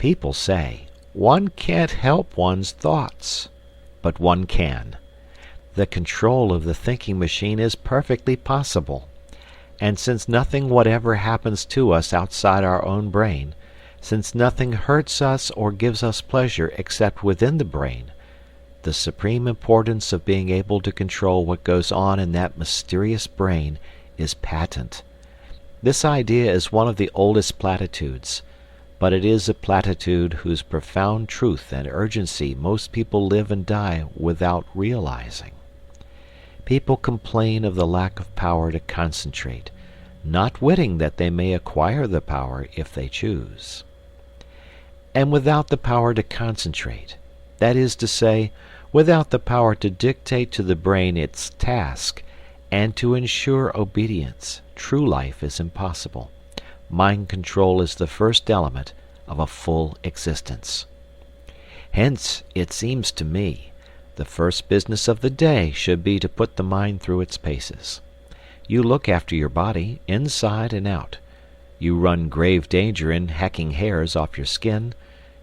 People say, one can't help one's thoughts. But one can. The control of the thinking machine is perfectly possible. And since nothing whatever happens to us outside our own brain, since nothing hurts us or gives us pleasure except within the brain, the supreme importance of being able to control what goes on in that mysterious brain is patent. This idea is one of the oldest platitudes, but it is a platitude whose profound truth and urgency most people live and die without realizing. People complain of the lack of power to concentrate, not witting that they may acquire the power if they choose. And without the power to concentrate, that is to say, without the power to dictate to the brain its task and to ensure obedience, true life is impossible. Mind control is the first element of a full existence. Hence, it seems to me, the first business of the day should be to put the mind through its paces. You look after your body, inside and out. You run grave danger in hacking hairs off your skin.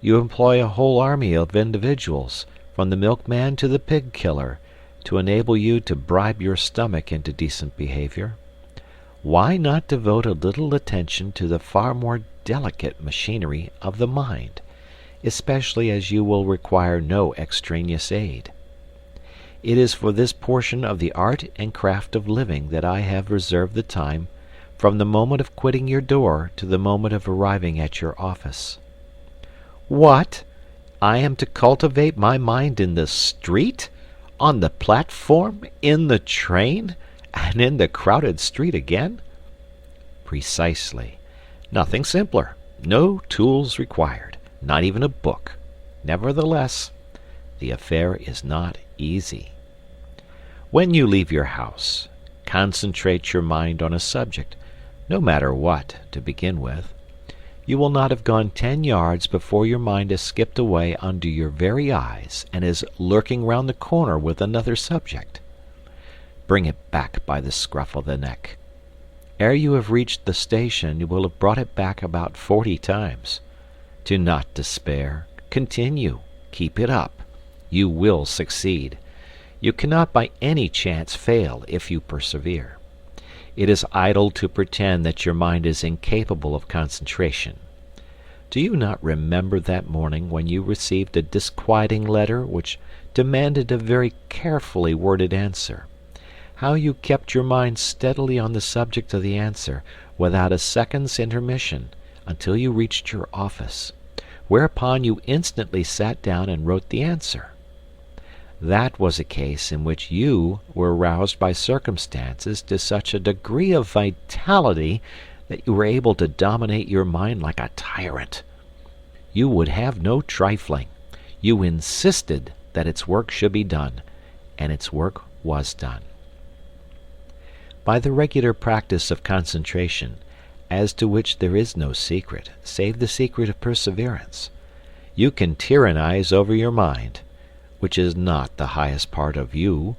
You employ a whole army of individuals, from the milkman to the pig killer, to enable you to bribe your stomach into decent behavior. Why not devote a little attention to the far more delicate machinery of the mind, especially as you will require no extraneous aid? It is for this portion of the art and craft of living that I have reserved the time from the moment of quitting your door to the moment of arriving at your office. What? I am to cultivate my mind in the street, on the platform, in the train, and in the crowded street again? Precisely. Nothing simpler. No tools required. Not even a book. Nevertheless, the affair is not easy. When you leave your house, concentrate your mind on a subject, no matter what, to begin with. You will not have gone 10 yards before your mind has skipped away under your very eyes and is lurking round the corner with another subject. Bring it back by the scruff of the neck. Ere you have reached the station, you will have brought it back about 40 times. Do not despair. Continue. Keep it up. You will succeed. You cannot by any chance fail if you persevere. It is idle to pretend that your mind is incapable of concentration. Do you not remember that morning when you received a disquieting letter which demanded a very carefully worded answer? How you kept your mind steadily on the subject of the answer, without a second's intermission, until you reached your office, whereupon you instantly sat down and wrote the answer. That was a case in which you were roused by circumstances to such a degree of vitality that you were able to dominate your mind like a tyrant. You would have no trifling. You insisted that its work should be done, and its work was done. By the regular practice of concentration, as to which there is no secret, save the secret of perseverance, you can tyrannize over your mind, which is not the highest part of you,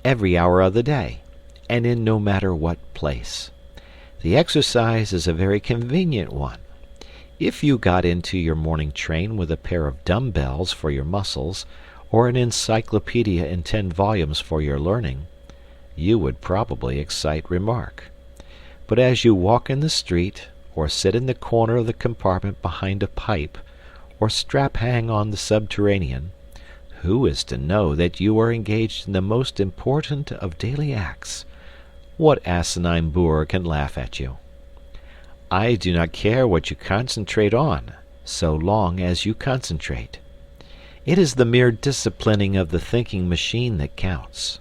every hour of the day, and in no matter what place. The exercise is a very convenient one. If you got into your morning train with a pair of dumbbells for your muscles, or an encyclopedia in 10 volumes for your learning, you would probably excite remark. But as you walk in the street, or sit in the corner of the compartment behind a pipe, or strap hang on the subterranean, who is to know that you are engaged in the most important of daily acts? What asinine boor can laugh at you? I do not care what you concentrate on, so long as you concentrate. It is the mere disciplining of the thinking machine that counts.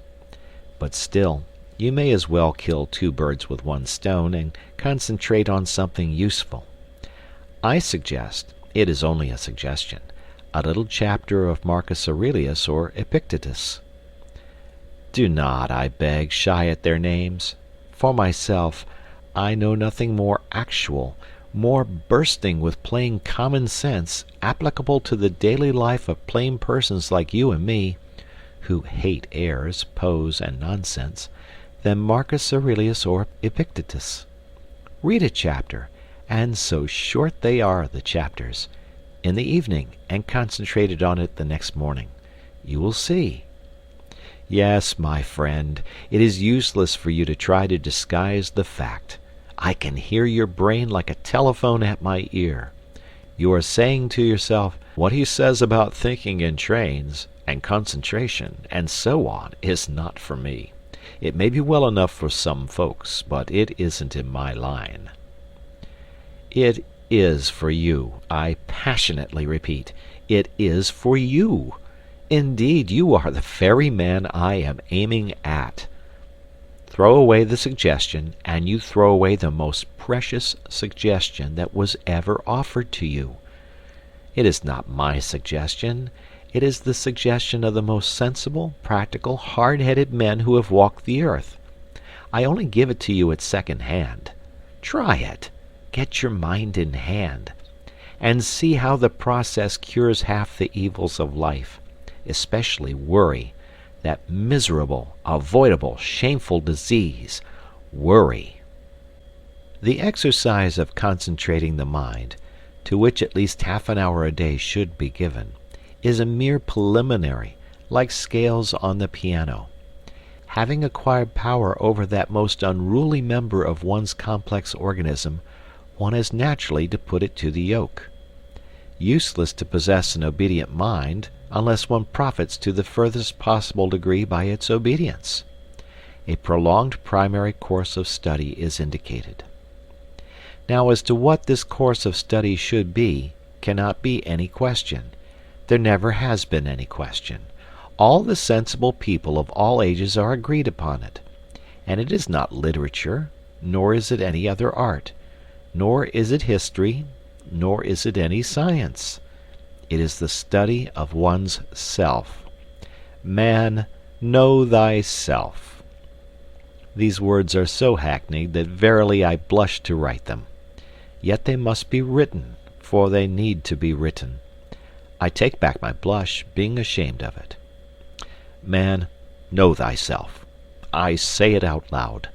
But still, you may as well kill 2 birds with 1 stone and concentrate on something useful. I suggest, it is only a suggestion, a little chapter of Marcus Aurelius or Epictetus. Do not, I beg, shy at their names. For myself, I know nothing more actual, more bursting with plain common sense, applicable to the daily life of plain persons like you and me, who hate airs, pose, and nonsense, than Marcus Aurelius or Epictetus. Read a chapter, and so short they are, the chapters, in the evening and concentrated on it the next morning. You will see. Yes, my friend, it is useless for you to try to disguise the fact. I can hear your brain like a telephone at my ear. You are saying to yourself, what he says about thinking in trains, and concentration, and so on, is not for me. It may be well enough for some folks, but it isn't in my line. It is for you. I passionately repeat, it is for you. Indeed, you are the very man I am aiming at. Throw away the suggestion, and you throw away the most precious suggestion that was ever offered to you. It is not my suggestion. It is the suggestion of the most sensible, practical, hard-headed men who have walked the earth. I only give it to you at second hand. Try it. Get your mind in hand, and see how the process cures half the evils of life, especially worry, that miserable, avoidable, shameful disease, worry. The exercise of concentrating the mind, to which at least half an hour a day should be given, is a mere preliminary, like scales on the piano. Having acquired power over that most unruly member of one's complex organism, one has naturally to put it to the yoke. Useless to possess an obedient mind unless one profits to the furthest possible degree by its obedience. A prolonged primary course of study is indicated. Now, as to what this course of study should be, cannot be any question. There never has been any question. All the sensible people of all ages are agreed upon it. And it is not literature, nor is it any other art, nor is it history, nor is it any science. It is the study of one's self. Man, know thyself. These words are so hackneyed that verily I blush to write them. Yet they must be written, for they need to be written. I take back my blush, being ashamed of it. Man, know thyself. I say it out loud.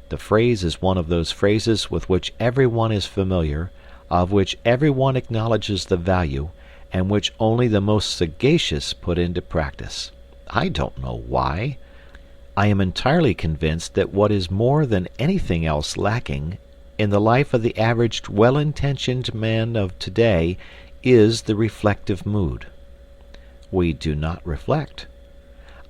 The phrase is one of those phrases with which everyone is familiar, of which everyone acknowledges the value, and which only the most sagacious put into practice. I don't know why. I am entirely convinced that what is more than anything else lacking in the life of the average well-intentioned man of today is the reflective mood. We do not reflect.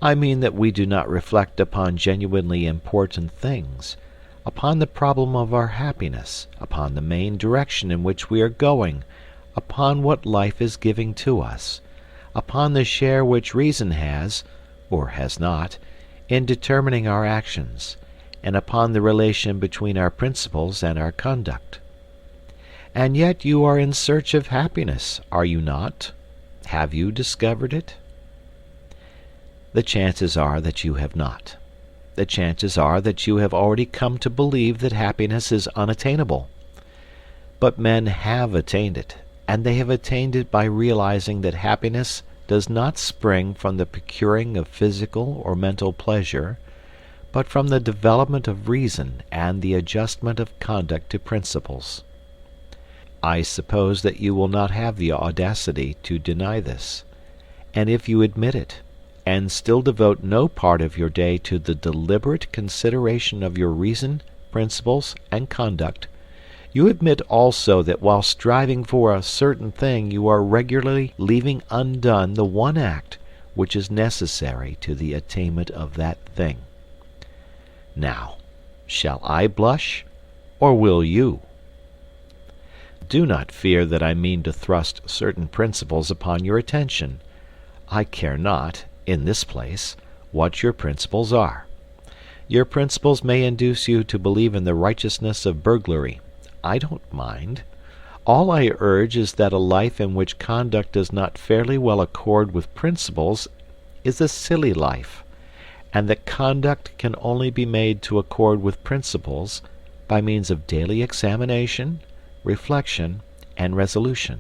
I mean that we do not reflect upon genuinely important things, upon the problem of our happiness, upon the main direction in which we are going, upon what life is giving to us, upon the share which reason has, or has not, in determining our actions, and upon the relation between our principles and our conduct. And yet you are in search of happiness, are you not? Have you discovered it? The chances are that you have not. The chances are that you have already come to believe that happiness is unattainable. But men have attained it, and they have attained it by realizing that happiness does not spring from the procuring of physical or mental pleasure, but from the development of reason and the adjustment of conduct to principles. I suppose that you will not have the audacity to deny this, and if you admit it, and still devote no part of your day to the deliberate consideration of your reason, principles, and conduct, you admit also that while striving for a certain thing you are regularly leaving undone the one act which is necessary to the attainment of that thing. Now, shall I blush, or will you? Do not fear that I mean to thrust certain principles upon your attention. I care not, in this place, what your principles are. Your principles may induce you to believe in the righteousness of burglary. I don't mind. All I urge is that a life in which conduct does not fairly well accord with principles is a silly life, and that conduct can only be made to accord with principles by means of daily examination, reflection, and resolution.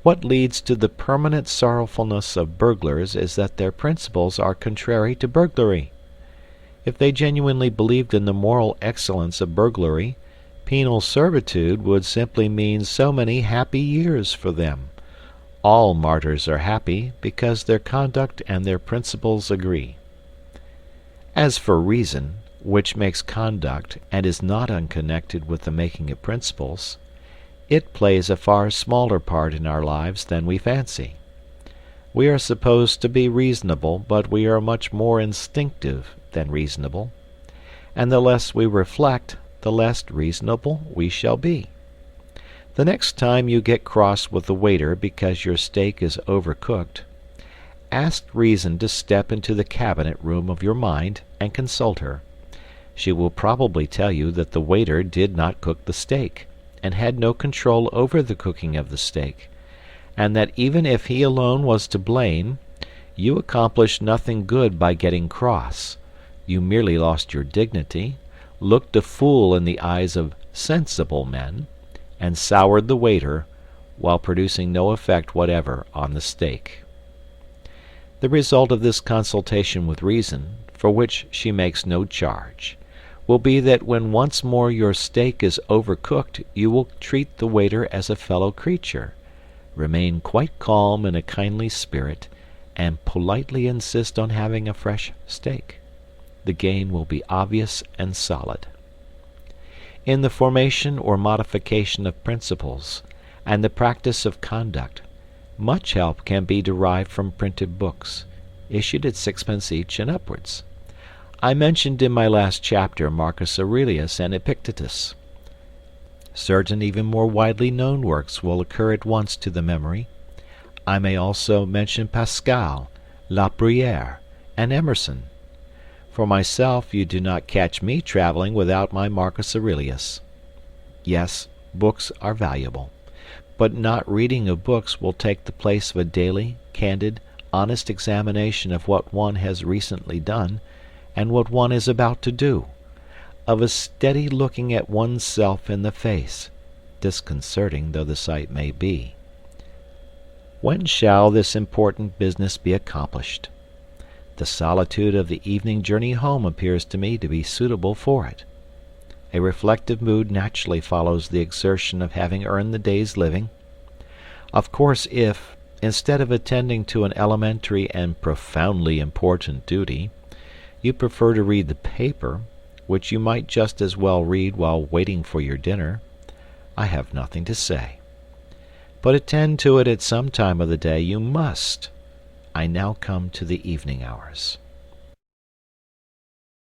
What leads to the permanent sorrowfulness of burglars is that their principles are contrary to burglary. If they genuinely believed in the moral excellence of burglary, Penal servitude would simply mean so many happy years for them. All martyrs are happy because their conduct and their principles agree. As for reason, which makes conduct and is not unconnected with the making of principles, it plays a far smaller part in our lives than we fancy. We are supposed to be reasonable, but we are much more instinctive than reasonable, and the less we reflect, the less reasonable we shall be. The next time you get cross with the waiter because your steak is overcooked, ask reason to step into the cabinet room of your mind and consult her. She will probably tell you that the waiter did not cook the steak, and had no control over the cooking of the steak, and that even if he alone was to blame, you accomplished nothing good by getting cross. You merely lost your dignity, looked a fool in the eyes of sensible men, and soured the waiter, while producing no effect whatever on the steak. The result of this consultation with reason, for which she makes no charge, will be that when once more your steak is overcooked, you will treat the waiter as a fellow creature, remain quite calm in a kindly spirit, and politely insist on having a fresh steak. The gain will be obvious and solid. In the formation or modification of principles, and the practice of conduct, much help can be derived from printed books, issued at 6d. each and upwards. I mentioned in my last chapter Marcus Aurelius and Epictetus. Certain even more widely known works will occur at once to the memory. I may also mention Pascal, La Bruyère, and Emerson. For myself, you do not catch me traveling without my Marcus Aurelius. Yes, books are valuable, but not reading of books will take the place of a daily, candid, honest examination of what one has recently done, and what one is about to do, of a steady looking at one's self in the face, disconcerting though the sight may be. When shall this important business be accomplished? The solitude of the evening journey home appears to me to be suitable for it. A reflective mood naturally follows the exertion of having earned the day's living. Of course, if, instead of attending to an elementary and profoundly important duty, you prefer to read the paper, which you might just as well read while waiting for your dinner, I have nothing to say. But attend to it at some time of the day you must. I now come to the evening hours.